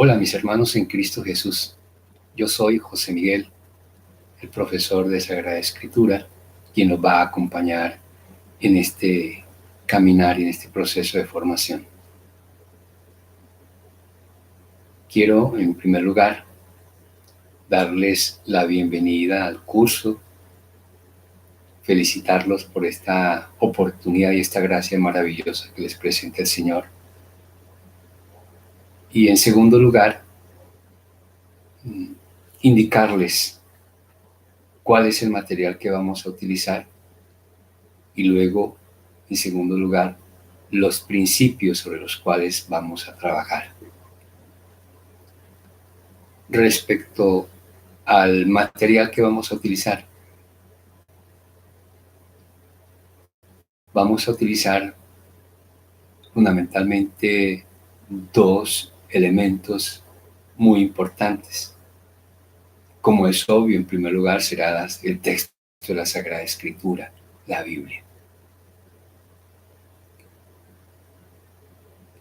Hola mis hermanos en Cristo Jesús, yo soy José Miguel, el profesor de Sagrada Escritura, quien nos va a acompañar en este caminar y en este proceso de formación. Quiero en primer lugar darles la bienvenida al curso, felicitarlos por esta oportunidad y esta gracia maravillosa que les presenta el Señor. Y en segundo lugar, indicarles cuál es el material que vamos a utilizar y luego, en segundo lugar, los principios sobre los cuales vamos a trabajar. Respecto al material que vamos a utilizar, vamos a utilizar fundamentalmente dos elementos muy importantes. Como es obvio, en primer lugar será el texto de la Sagrada Escritura, la Biblia.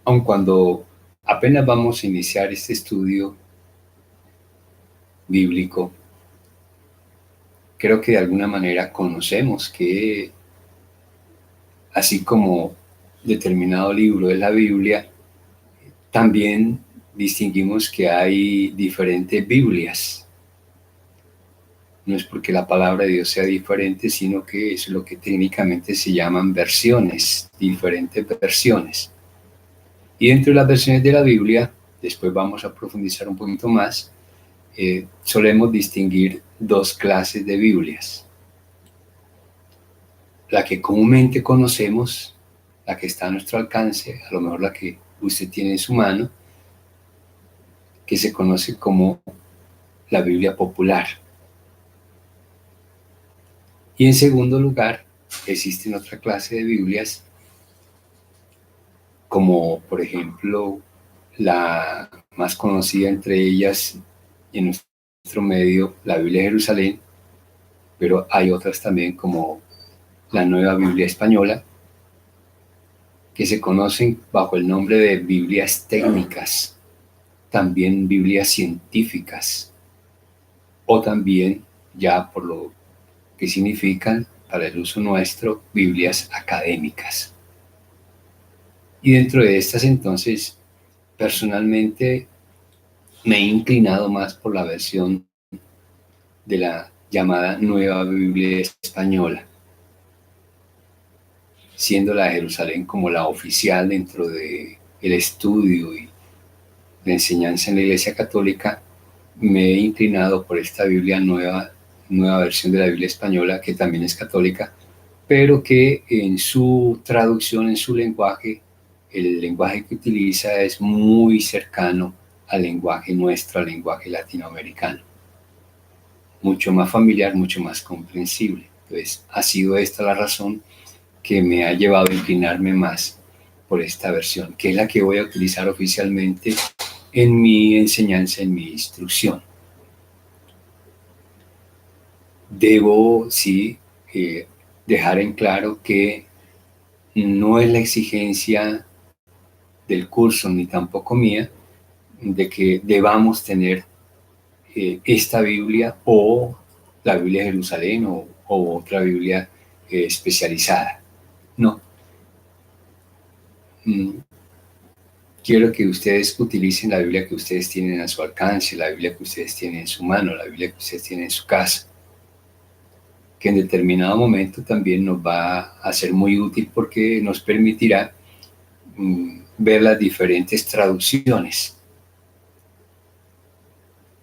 Aun cuando apenas vamos a iniciar este estudio bíblico, creo que de alguna manera conocemos que así como determinado libro es la Biblia, también distinguimos que hay diferentes Biblias. No es porque la palabra de Dios sea diferente, sino que es lo que técnicamente se llaman versiones, diferentes versiones. Y dentro de las versiones de la Biblia, después vamos a profundizar un poquito más, solemos distinguir dos clases de Biblias. La que comúnmente conocemos, la que está a nuestro alcance, a lo mejor la que usted tiene en su mano, que se conoce como la Biblia popular. Y en segundo lugar, existen otra clase de Biblias, como por ejemplo la más conocida entre ellas en nuestro medio, la Biblia de Jerusalén, pero hay otras también como la Nueva Biblia Española, que se conocen bajo el nombre de Biblias técnicas, también Biblias científicas, o también, ya por lo que significan para el uso nuestro, Biblias académicas. Y dentro de estas entonces, personalmente me he inclinado más por la versión de la llamada Nueva Biblia Española, siendo la de Jerusalén como la oficial dentro del estudio y la enseñanza en la Iglesia Católica. Me he inclinado por esta Biblia nueva versión de la Biblia Española, que también es católica, pero que en su traducción, en su lenguaje, el lenguaje que utiliza es muy cercano al lenguaje nuestro, al lenguaje latinoamericano. Mucho más familiar, mucho más comprensible. Entonces, ha sido esta la razón que me ha llevado a inclinarme más por esta versión, que es la que voy a utilizar oficialmente en mi enseñanza, en mi instrucción. Debo, sí, dejar en claro que no es la exigencia del curso, ni tampoco mía, de que debamos tener esta Biblia o la Biblia de Jerusalén o otra Biblia especializada. No. Quiero que ustedes utilicen la Biblia que ustedes tienen a su alcance, la Biblia que ustedes tienen en su mano, la Biblia que ustedes tienen en su casa, que en determinado momento también nos va a ser muy útil porque nos permitirá ver las diferentes traducciones.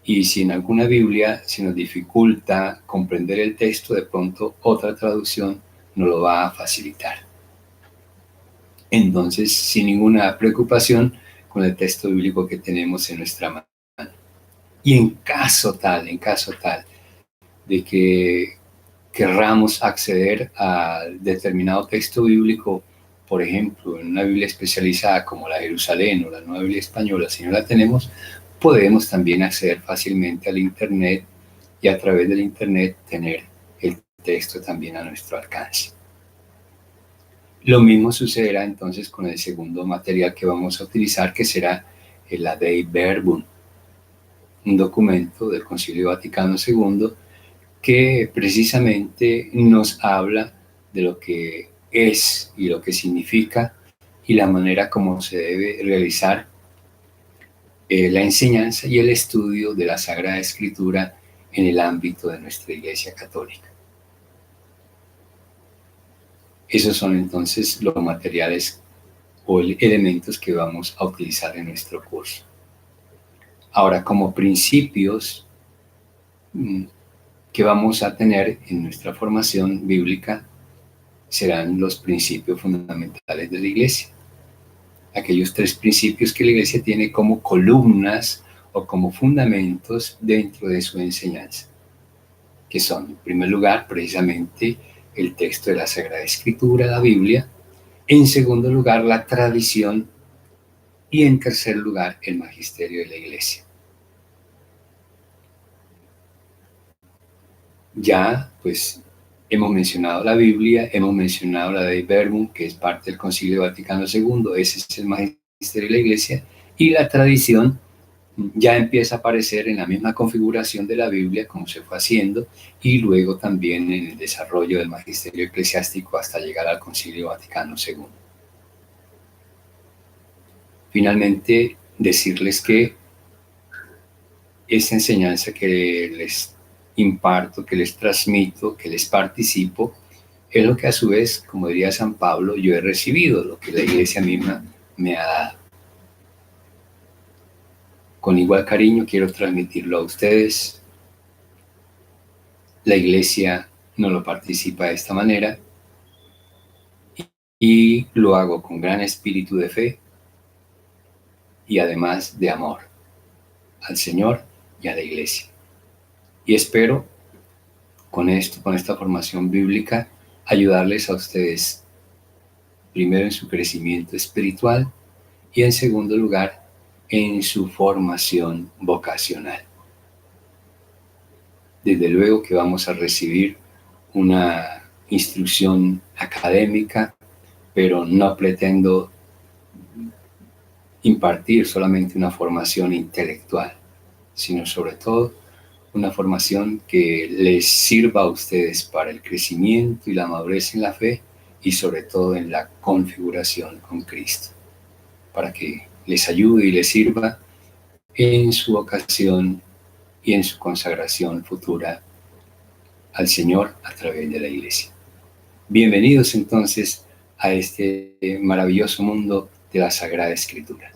Y si en alguna Biblia se nos dificulta comprender el texto, de pronto otra traducción nos lo va a facilitar. Entonces, sin ninguna preocupación con el texto bíblico que tenemos en nuestra mano. Y en caso tal de que querramos acceder a determinado texto bíblico, por ejemplo, en una Biblia especializada como la Jerusalén o la Nueva Biblia Española, si no la tenemos, podemos también acceder fácilmente al Internet y a través del Internet tener el texto también a nuestro alcance. Lo mismo sucederá entonces con el segundo material que vamos a utilizar, que será la Dei Verbum, un documento del Concilio Vaticano II que precisamente nos habla de lo que es y lo que significa y la manera como se debe realizar la enseñanza y el estudio de la Sagrada Escritura en el ámbito de nuestra Iglesia Católica. Esos son entonces los materiales o elementos que vamos a utilizar en nuestro curso. Ahora, como principios que vamos a tener en nuestra formación bíblica, serán los principios fundamentales de la Iglesia. Aquellos 3 principios que la Iglesia tiene como columnas o como fundamentos dentro de su enseñanza, que son, en primer lugar, precisamente el texto de la Sagrada Escritura, la Biblia; en segundo lugar, la tradición; y en tercer lugar, el magisterio de la Iglesia. Ya, pues, hemos mencionado la Biblia, hemos mencionado la Dei Verbum, que es parte del Concilio Vaticano II, ese es el magisterio de la Iglesia, y la tradición ya empieza a aparecer en la misma configuración de la Biblia, como se fue haciendo, y luego también en el desarrollo del magisterio eclesiástico hasta llegar al Concilio Vaticano II. Finalmente, decirles que esta enseñanza que les imparto, que les transmito, que les participo, es lo que a su vez, como diría San Pablo, yo he recibido, lo que la Iglesia misma me ha dado. Con igual cariño quiero transmitirlo a ustedes. La Iglesia no lo participa de esta manera y lo hago con gran espíritu de fe y además de amor al Señor y a la Iglesia. Y espero con esto, con esta formación bíblica, ayudarles a ustedes primero en su crecimiento espiritual y en segundo lugar en su formación vocacional. Desde luego que vamos a recibir una instrucción académica, pero no pretendo impartir solamente una formación intelectual, sino sobre todo una formación que les sirva a ustedes para el crecimiento y la madurez en la fe y sobre todo en la configuración con Cristo, para que les ayude y les sirva en su vocación y en su consagración futura al Señor a través de la Iglesia. Bienvenidos entonces a este maravilloso mundo de la Sagrada Escritura.